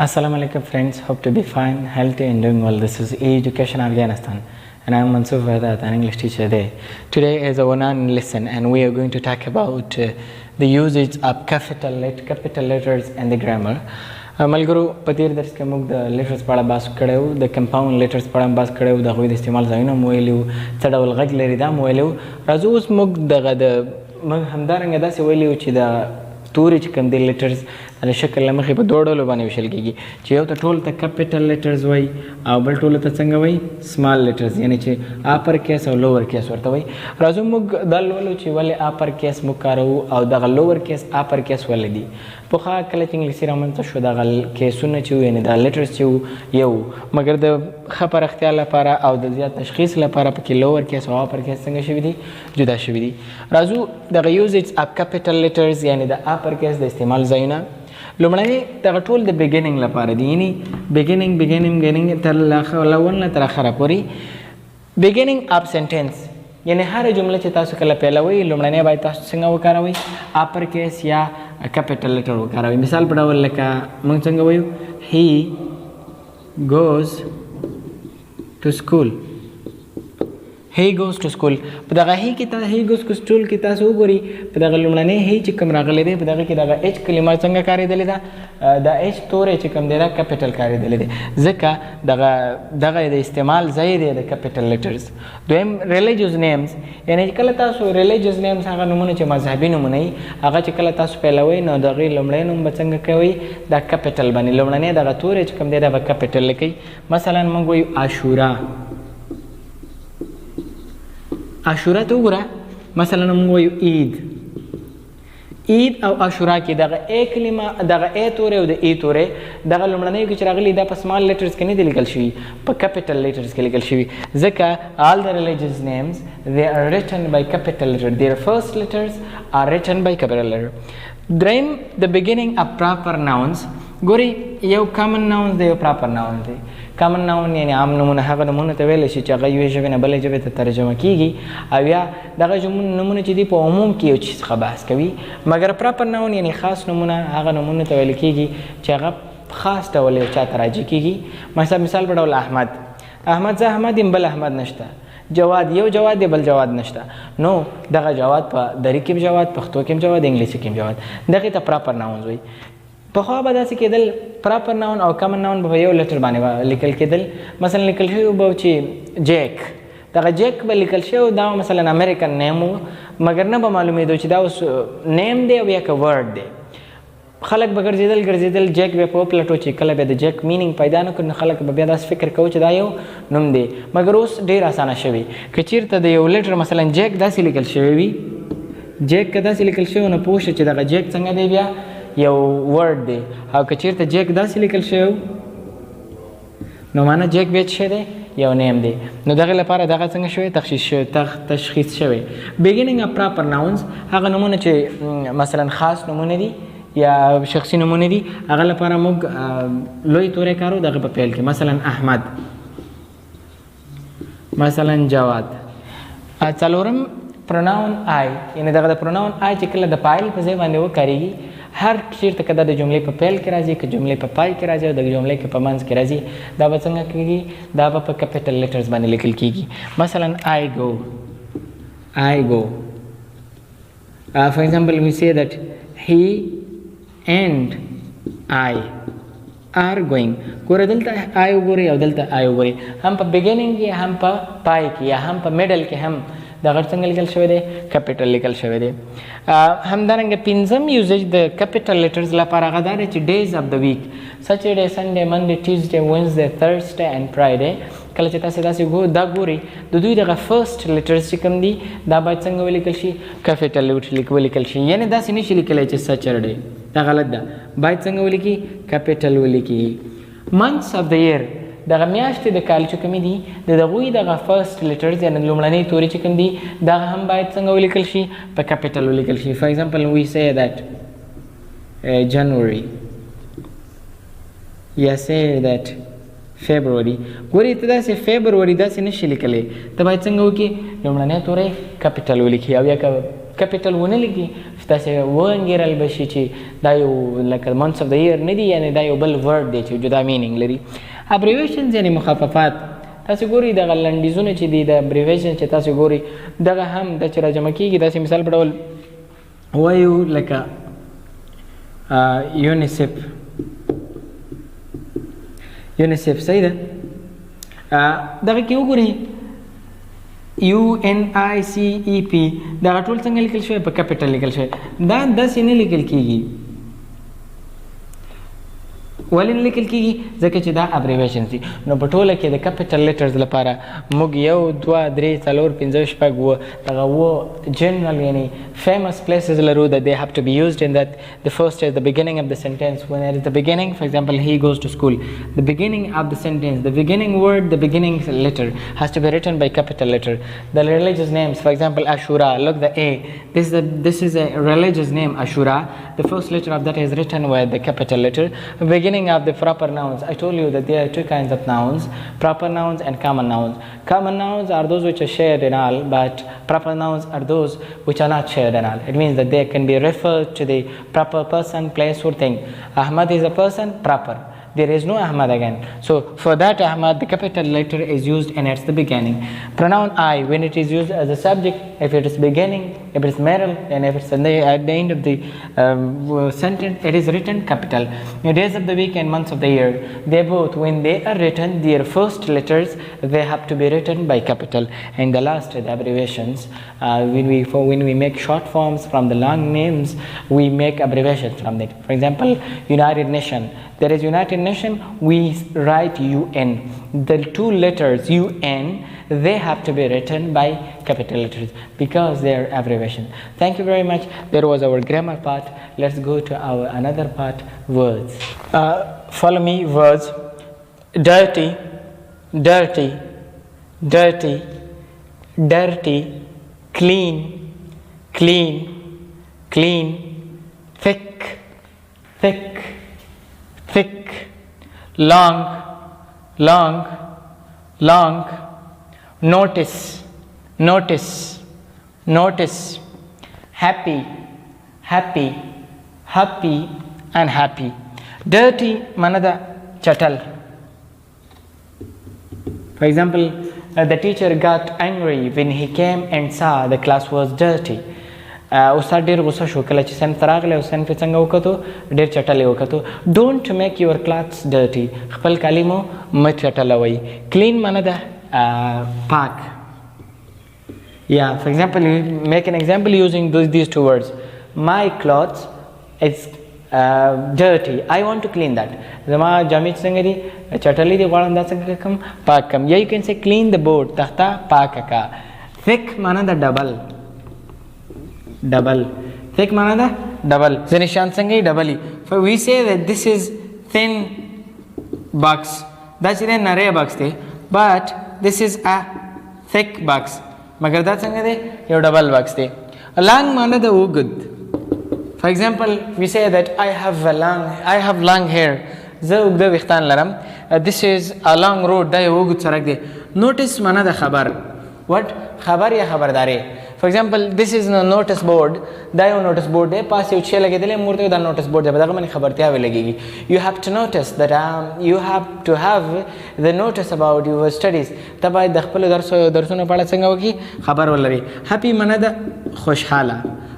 Assalamu alaikum friends, hope to be fine, healthy and doing well. This is Education Afghanistan and I am Mansoor Wahdat, an English teacher there. Today is our lesson and we are going to talk about the usage of capital letters and the grammar. ملګرو په تیر درس کې موږ د لیټرز په اړه بحث کړی د کمپاوند لیټرز په اړه بحث کړی د هغوی د استعمال ځایونه مو ویلي وو څه ډول غږ لري دا مو ویلي وو راځو اوس موږ موږ همدارنګه داسې ویلي وو چې د تورې چې کوم دی لیټرز د شکل له مخې په دوه ډولو باندې ویشل کېږي چې یو ته ټولو ته کیپیټل لیټرز وایي او بل ټولو ته څنګه وایي سمال لیټرز یعنې چې اپر کیس او لوور کیس ورته وایي راځو موږ دا لولو چې ولې اپر کیس موږ کاروو او دغه لوور کیس اپر کیس ولې دي پخوا کله چې انګلیسي رامنځته شو دغه کیسونه چې وو یعنې دا لیټرز چې وو یو مګر د ښه پراختیا لپاره او د زیات تشخیص لپاره پکې لوور کیس او اپر کیس څنګه شوي دي جدا شوي دي راځو دغه یوزیج اف کیپیټل لیټرز یعنې د اپر کیس د استعمال ځایونه لومړی دغه ټول د بیګیننګ لپاره دي یعنې بیګیننګ تر اول نه تر اخره پورې بیګیننګ اف سنټنس یعنې هره جمله چې تاسو کله پیلوئ لومړنی باید تاسو څنګه وکاروئ اپر کیس یا کیپیټل لیټر وکاروئ مثال په ډول لکه موږ څنګه وایو هی goes to school he goes to school په دغه he کې he goes to school کې تاسو وګورئ په دغه لومړنی he چې کوم راغلی دی په دغه کې دغه h کلمه څنګه کارېدلې ده د h توری چې کوم دی دا کیپیټل کارېدلی دی ځکه دغه د استعمال ځای دی د کیپیټل لیټرز دویم ریلیجیوس نیمز یعنې کله تاسو ریلیجیوس نیمز هغه نومونه چې مذهبي نومونه وي هغه چې کله تاسو پیلوئ نو د هغې لومړی نوم به څنګه کوئ دا کیپیټل باندې لومړنی دغه توری چې کوم دی دا به کیپیټل لیکئ مثلا موږ وایو عاشورا عاشورا ته وګوره مثلا موږ وایو عید او عاشورا کې دغه ا کلمه دغه ا تورې او د ای تورې دغه لومړنیو کې چې راغلي دا په سمال لیټرز کې نه دي لیکل شوي په کیپیټل لیټرز کې لیکل شوي ځکه all the religious names they are written by capital letter their first letters are written by capital letter دریم the beginning of proper nouns ګورئ یو کامن ناون دی یو پراپر ناون دی کامن ناون یعنې عام نومونه هغه نومونه ته ویلی شي چې هغه یوې ژبې نه بلې ژبې ته ترجمه کیږي او یا دغه نومونه چې دي په عموم کې یو چیز څخه بحث کوي مګر پراپر ناون یعنې خاص نومونه هغه نومونه ته ویل کیږي چې هغه خاص ډول یو چا ته راجع کیږي مثال په ډول احمد زه احمد یم بل احمد نشته جواد یو جواد دی بل جواد نشته نو دغه جواد په دری کې جواد پښتو کې جواد انګلیسي کې جواد دغې ته پراپر ناونز وایي پخوا به داسې کېدل پراپر ناون او کامن ناون به په یو لیټر باندې لیکل کېدل مثلا لیکل شوی به چې جیک دغه جیک به لیکل شوی دا مثلا امریکن نیم و مګر نه به معلومېدو چې دا اوس نیم دی او یا که ورډ دی خلک به ګرځېدل جیک به په وپلټو چې کله به د جیک مینینګ پیدا نه کړو نو خلک به بیا داسې فکر کوو چې دا یو نوم دی مګر اوس ډېر اسانه شوي که چېرته د یو لیټر مثلا جیک داسې لیکل شوی وي جیک که داسې لیکل شوی نو پوه شه چې دغه جیک څنګه دی بیا یو ورډ دی او که چېرته جیک داسې لیکل شوی نو معنا جیک بیا څه دی یو نیم دی نو دغې لپاره دغه څنګه شوی تشخیص شوی بیګیننګ اف پراپر ناونز هغه نومونه چې مثلا خاص نومونه دي یا شخصي نومونه دي هغه لپاره موږ لوی تورې کارو دغه په پیل کې مثلا احمد مثلا جواد څلورم پروناون آی یعنې دغه د پروناون آی چې کله د فاعل په ځای باندې وکارېږي هر چیرته که دا د جملې په پیل کې راځي که جملې په پای کې راځي او د جملې کې په منځ کې راځي دا به څنګه کېږي دا به په کیپیټل لیټرز باندې لیکل کېږي مثلا I go for example we say that he and I are going ګوره دلته I وګورئ او دلته I وګورئ هم په بګیننګ کې هم په پای کې یا هم په میډل کې هم دغه څنګه لیکل شوی دی کیپیټل لیکل شوی دی همدارنګه پنځم یوزیج د کیپیټل لیټرز لپاره هغه دا دی چې ډیز اف د ویک سیټرډے سنډے منډے ټیوزډے وینزډے تھرسډے اینډ فرایډے کله چې تاسې داسې دا ګورئ د دوی دغه فرسټ لیټرز چې کوم دي دا باید څنګه ولیکل شي کیپیټل ولیکل شي یعنې داسې نشي لیکلی چې سیټرډے دا غلط ده باید څنګه ولیکي کیپیټل ولیکي منثس اف د ایئر دغه میاشتې د کال چې کومې دي د هغوی دغه فرسټ لیټرز یعنې لومړنۍ تورې چې کوم دي دغه هم باید څنګه ولیکل شي په کیپیټل ولیکل شي فار ایگزامپل وی say that جنوري یا say that فبروري ګورې ته داسې فبروري داسې نشي لیکلی ته باید څنګه وکړي لومړنۍ تورې کیپیټل ولیکي او یا که کپیټل ونه لیکي تاسې وانګېرل به شي چې دا یو لکه منث اف د ایئر نه دي یعنې دا یو بل ورډ دی چې جدا مینینګ لري. ابریویشنز یعنې مخففات تاسې ګورئ دغه لنډیزونه چې دي د ابریویشن چې تاسې ګورئ دغه هم د چې راجمع کېږي داسې مثال په ډول وایو لکه یونیسف صحیح ده دغه کې وګورئ UNICEP دغه ټول څنګه لیکل شوی په کیپیټل لیکل شوی دا داسې نه لیکل کېږي ولې نه لیکل کېږي ځکه چې دا ابریویشنز دي نو په ټوله کې د کیپیټل لیټرز لپاره موږ 1 2 3 4 5 6 اوه دغه اوه جنرال یعنی famous places لرو that they have to be used in that. The first is the beginning of the sentence. When it is the beginning, for example, he goes to school, the beginning of the sentence, the beginning word, the beginning letter has to be written by capital letter. The religious names, for example, Ashura, look the A, this is a religious name, Ashura. The first letter of that is written with the capital letter. Beginning of the proper nouns, I told you that there are two kinds of nouns, proper nouns and common nouns. Common nouns are those which are shared in all, but proper nouns are those which are not shared in all. It means that they can be referred to the proper person, place or thing. Ahmad is a person, proper. There is no Ahmad again. So for that Ahmad, the capital letter is used and it's the beginning. Pronoun I, when it is used as a subject, if it is beginning, if it is middle, and if it's at the end of the sentence, it is written capital. The days of the week and months of the year, they both, when they are written, their first letters, they have to be written by capital. And the last, the abbreviations, when we make short forms from the long names, we make abbreviations from that. For example, United Nation. There is United Nation, we write UN. The two letters UN, they have to be written by capital letters because they are abbreviations. Thank you very much. There was our grammar part. Let's go to our another part, words. Follow me, words. Dirty, dirty, dirty, dirty, clean, clean, clean, thick, thick, thick, long, long, long, notice, notice, notice, happy, happy, happy and happy. Dirty manada chatal. For example, the teacher got angry when he came and saw the class was dirty. استاد ډیر غوسه شو کله چې صنف ته راغلی او صنف یې څنګه وکتو ډېر چټلی وکتو. ډونټ میک یور کلاتس ډرټي، خپل کالي مو مه چټلوئ. کلین معنی ده پاک. یا فار ایگزامپل میک ان ایگزامپل یوزینګ these two words. My clothes is dirty. I want to clean that. زما جامې څنګه دي چټلې دي غواړم دا څنګه کړم پاک کړم. یا you can say clean the board، تخته پاکه کا. thick معنی ده ډبل. double. thick mana da double. ځنې شان څنګه یې ډبل. for we say that this is thin box. دا چې دی نری box دی but this is a thick box. مګر دا څنګه دی یو ډبل box دی. long mana da اوږد. for example we say that I have long hair. زه اوږده ویښتان لرم. this is a long road. دا یو اوږد سړک دی. notice mana da خبر. what خبر یا خبرداری. For example, this is a notice board. دا یو notice board دی. پاس یو شی لګېدلی مورته دا notice board دی. په دغه باندې خبرتیاوې لګېږي. You have to notice that you have to have the notice about your studies. ته باید د خپلو درسونو په اړه څنګه وکړي خبر ولري. happy معنی ده خوشحاله.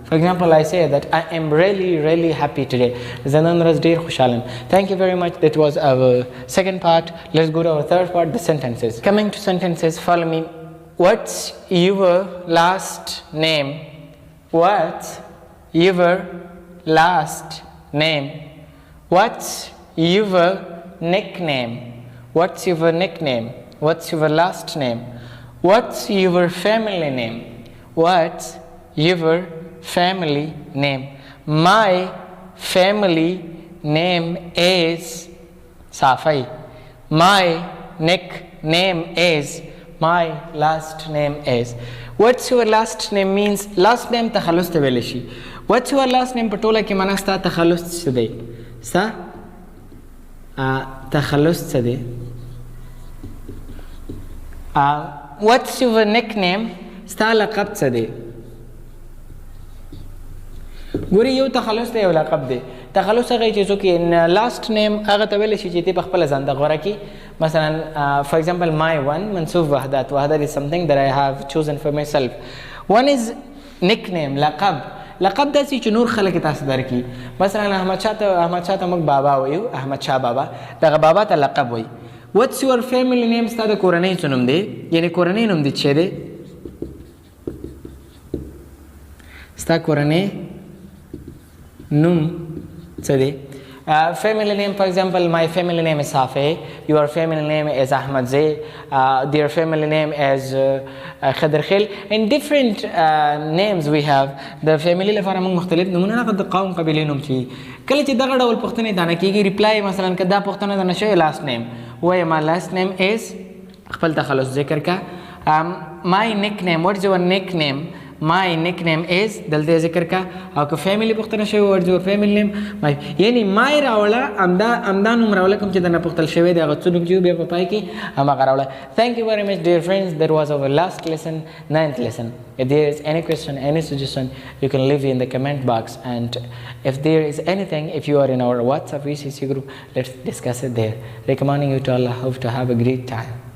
For example, I say that I am really, really happy today. زه نن ورځ ډېر خوشحاله یم. Thank you very much. That was our second part. Let's go to our third part, the sentences. Coming to sentences, follow me. What's your last name? What's your last name? What's your nickname? What's your nickname? What's your last name? What's your family name? What's your family name? My family name is Safai. My nickname is. My last name is. What's your last name means last name تخلص ته ویلی شي. What's your last name په ټوله کې معنا ستا تخلص څه دی؟ ستا تخلص څه دی؟ What's your nickname؟ ستا لقب څه دی؟ ګوري یو تخلص دی یو لقب دی. تخلص هغه چې څوک لاست نیم هغه ته ویلی شي چې ته په خپله ځان ته غوره کړي. مثلا for example my one Mansoor Wahdat. Wahdat is something that I have chosen for myself. One is nickname لقب. لقب داسې چې نور خلک تاسو درکړي. مثلا احمد شاه ته موږ بابا وایو، احمد شاه بابا، دغه بابا ته لقب وایي. What's your family name؟ ستا د کورنۍ څه نوم دی؟ یعنې کورنۍ نوم دې څه دی؟ ستا کورنۍ نوم څه دی؟ Family name, for example, my family name is Safi, your family name is Ahmad Zay, their family name is Khadr Khil. In different names we have. The family لپاره موږ مختلف نومونه نه د قوم قبیلې نوم چي. کله چې دغه ډول پوښتنې دانه کېږي ریپلای مثلا که دا پوښتنه دانه شوې last name وایه my last name is خپل تخلص ذکر کا. My nickname, what is your nickname? My nickname is دلته ذکر کا. او که فیملی پوښتنه شوی what is your family name؟ my یعنی my راوړه همدا نوم راوړه کوم چې درنه پوښتل شوی دی هغه څه نوم چې بیا په پای کې هماغه راوړه. Thank you very much dear friends. That was our last lesson, 9th lesson. If there is any question, any suggestion, you can leave it in the comment box, and if there is anything, if you are in our WhatsApp VCC group, let's discuss it there. Recommending you to Allah, hope to have a great time.